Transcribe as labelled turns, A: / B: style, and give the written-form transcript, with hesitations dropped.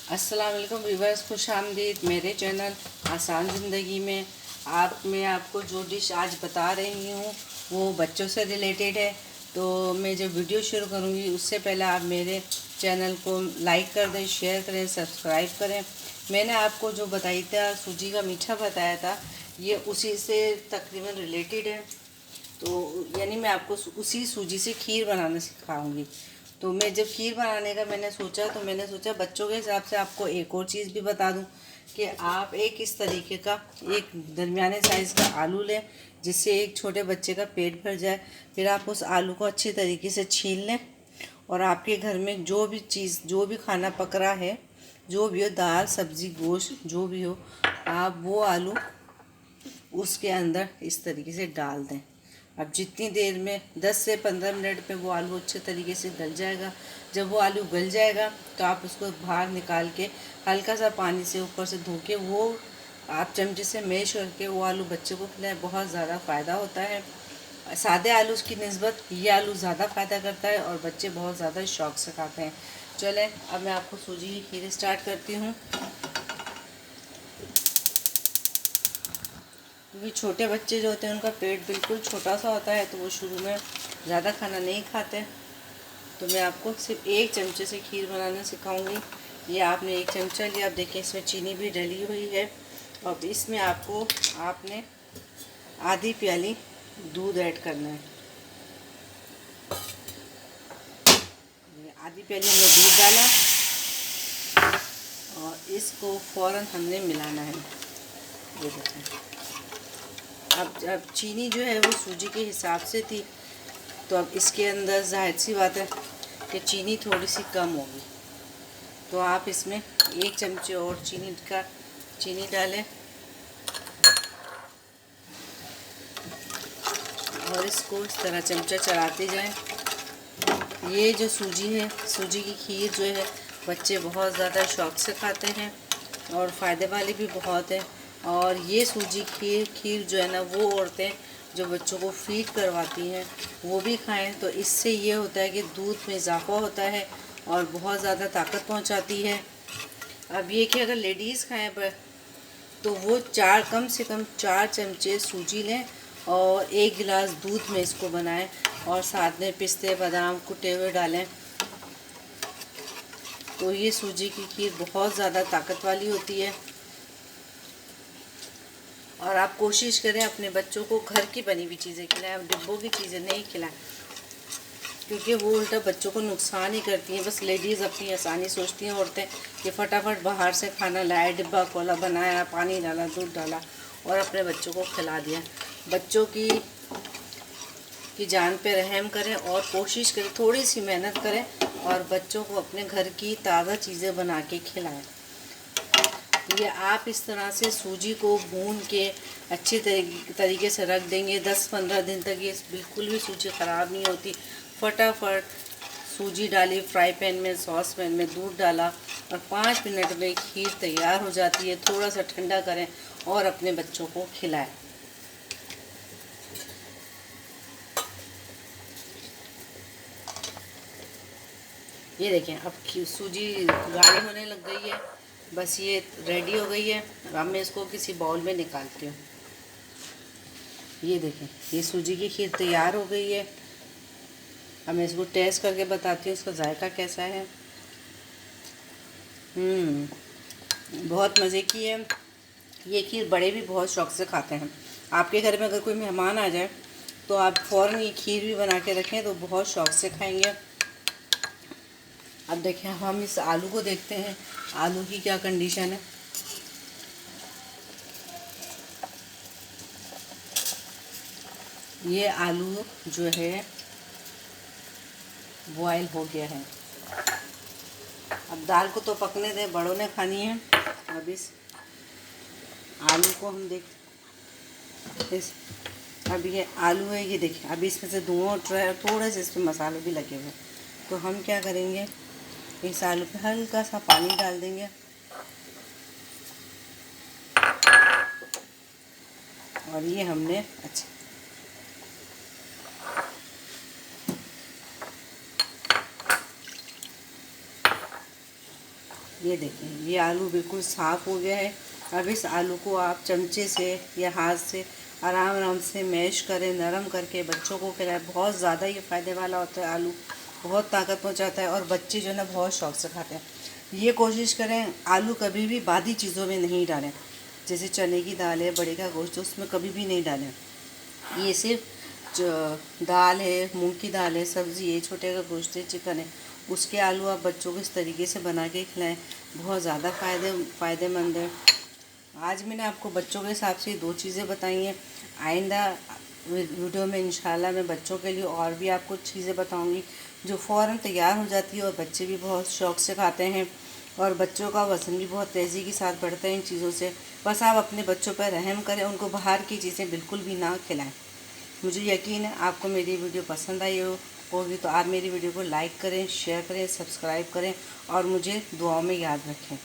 A: अस्सलाम वालेकुम व्यूवर्स, खुश आमदीद मेरे चैनल आसान ज़िंदगी में। मैं आपको जो डिश आज बता रही हूँ वो बच्चों से रिलेटेड है। तो मैं जब वीडियो शुरू करूँगी उससे पहले आप मेरे चैनल को लाइक कर दें, शेयर करें, सब्सक्राइब करें। मैंने आपको जो बताई था सूजी का मीठा बताया था, ये उसी से तकरीबन रिलेटेड है। तो यानी मैं आपको उसी सूजी से खीर बनाना सिखाऊंगी। तो मैं जब खीर बनाने का मैंने सोचा बच्चों के हिसाब से आपको एक और चीज़ भी बता दूं कि आप एक इस तरीके का एक दरमियाने साइज़ का आलू लें जिससे एक छोटे बच्चे का पेट भर जाए। फिर आप उस आलू को अच्छी तरीके से छील लें और आपके घर में जो भी खाना पक रहा है, जो भी हो, दाल सब्ज़ी गोश्त जो भी हो, आप वो आलू उसके अंदर इस तरीके से डाल दें। अब जितनी देर में 10 से 15 मिनट में वो आलू अच्छे तरीके से गल जाएगा। जब वो आलू गल जाएगा तो आप उसको बाहर निकाल के हल्का सा पानी से ऊपर से धो के वो आप चमचे से मैश करके वो आलू बच्चे को खिलाएं, बहुत ज़्यादा फ़ायदा होता है। सादे आलू की निस्बत ये आलू ज़्यादा फ़ायदा करता है और बच्चे बहुत ज़्यादा शौक़ से खाते हैं। चलें अब मैं आपको सूजी की खीर स्टार्ट करती हूँ। क्योंकि छोटे बच्चे जो होते हैं उनका पेट बिल्कुल छोटा सा होता है, तो वो शुरू में ज़्यादा खाना नहीं खाते। तो मैं आपको सिर्फ एक चमचे से खीर बनाना सिखाऊंगी। ये आपने एक चमचा लिया, आप देखें इसमें चीनी भी डली हुई है। और इसमें आपने आधी प्याली दूध ऐड करना है। आधी प्याली हमने दूध डाला और इसको फ़ौरन हमने मिलाना है। ये देखें, अब चीनी जो है वो सूजी के हिसाब से थी, तो अब इसके अंदर जाहिर सी बात है कि चीनी थोड़ी सी कम होगी। तो आप इसमें एक चमचे और चीनी डालें और इसको इस तरह चमचा चलाते जाएं। ये जो सूजी है, सूजी की खीर जो है बच्चे बहुत ज़्यादा शौक़ से खाते हैं और फ़ायदे वाली भी बहुत है। और ये सूजी खीर जो है ना, वो औरतें जो बच्चों को फीड करवाती हैं वो भी खाएं, तो इससे ये होता है कि दूध में इजाफा होता है और बहुत ज़्यादा ताकत पहुंचाती है। अब ये कि अगर लेडीज़ खाएं तो वो कम से कम 4 चमचे सूजी लें और 1 गिलास दूध में इसको बनाएं और साथ में पिस्ते बादाम कुटे हुए डालें। तो ये सूजी की खीर बहुत ज़्यादा ताकत वाली होती है। और आप कोशिश करें अपने बच्चों को घर की बनी हुई चीज़ें खिलाएं, डिब्बों की चीज़ें नहीं खिलाएं, क्योंकि वो उल्टा बच्चों को नुकसान ही करती हैं। बस लेडीज़ अपनी आसानी सोचती हैं औरतें कि फटाफट बाहर से खाना लाया, डिब्बा खोला, बनाया, पानी डाला, दूध डाला और अपने बच्चों को खिला दिया। बच्चों की जान पे रहम करें और कोशिश करें, थोड़ी सी मेहनत करें और बच्चों को अपने घर की ताज़ा चीज़ें बना के खिलाएं। ये आप इस तरह से सूजी को भून के अच्छी तरीके से रख देंगे 10-15 दिन तक, ये बिल्कुल भी सूजी ख़राब नहीं होती। फटाफट सूजी डाली फ्राई पैन में, सॉस पैन में दूध डाला और 5 मिनट में खीर तैयार हो जाती है। थोड़ा सा ठंडा करें और अपने बच्चों को खिलाएं। ये देखें, अब सूजी गाढ़ी होने लग गई है, बस ये रेडी हो गई है। अब मैं इसको किसी बाउल में निकालती हूँ। ये देखें, ये सूजी की खीर तैयार हो गई है। अब मैं इसको टेस्ट करके बताती हूँ इसका जायका कैसा है। बहुत मज़े की है। ये खीर बड़े भी बहुत शौक़ से खाते हैं। आपके घर में अगर कोई मेहमान आ जाए तो आप फ़ौरन ये खीर भी बना के रखें तो बहुत शौक़ से खाएंगे। अब देखें, हम इस आलू को देखते हैं, आलू की क्या कंडीशन है। ये आलू जो है बॉयल हो गया है। अब दाल को तो पकने दें, बड़ों ने खानी है। अब इस आलू को हम अब ये आलू है, ये देखिए, अभी इसमें से धुआं उठ रहा है और थोड़े से इसमें मसाले भी लगे हुए। तो हम क्या करेंगे, इस आलू पे हल्का सा पानी डाल देंगे और ये हमने अच्छा ये देखिए, ये आलू बिल्कुल साफ़ हो गया है। अब इस आलू को आप चमचे से या हाथ से आराम आराम से मैश करें, नरम करके बच्चों को खिलाएं। बहुत ज़्यादा ये फ़ायदे वाला होता है आलू, बहुत ताकत पहुंचाता है और बच्चे जो है ना बहुत शौक से खाते हैं। ये कोशिश करें आलू कभी भी बादी चीज़ों में नहीं डालें, जैसे चने की दाल है, बड़े का गोश्त, उसमें कभी भी नहीं डालें। ये सिर्फ दाल है, मूंग की दाल है, सब्ज़ी है, छोटे का गोश्त है, चिकन है, उसके आलू आप बच्चों को इस तरीके से बना के खिलाएं, बहुत ज़्यादा फ़ायदेमंद है। आज मैंने आपको बच्चों के हिसाब से 2 चीज़ें बताई हैं। आइंदा वीडियो में इंशाल्लाह मैं बच्चों के लिए और भी आपको चीज़ें बताऊंगी जो फ़ौरन तैयार हो जाती है और बच्चे भी बहुत शौक़ से खाते हैं और बच्चों का वज़न भी बहुत तेज़ी के साथ बढ़ता है इन चीज़ों से। बस आप अपने बच्चों पर रहम करें, उनको बाहर की चीज़ें बिल्कुल भी ना खिलाएं। मुझे यकीन है आपको मेरी वीडियो पसंद आई होगी, तो आप मेरी वीडियो को लाइक करें, शेयर करें, सब्सक्राइब करें और मुझे दुआओं में याद रखें।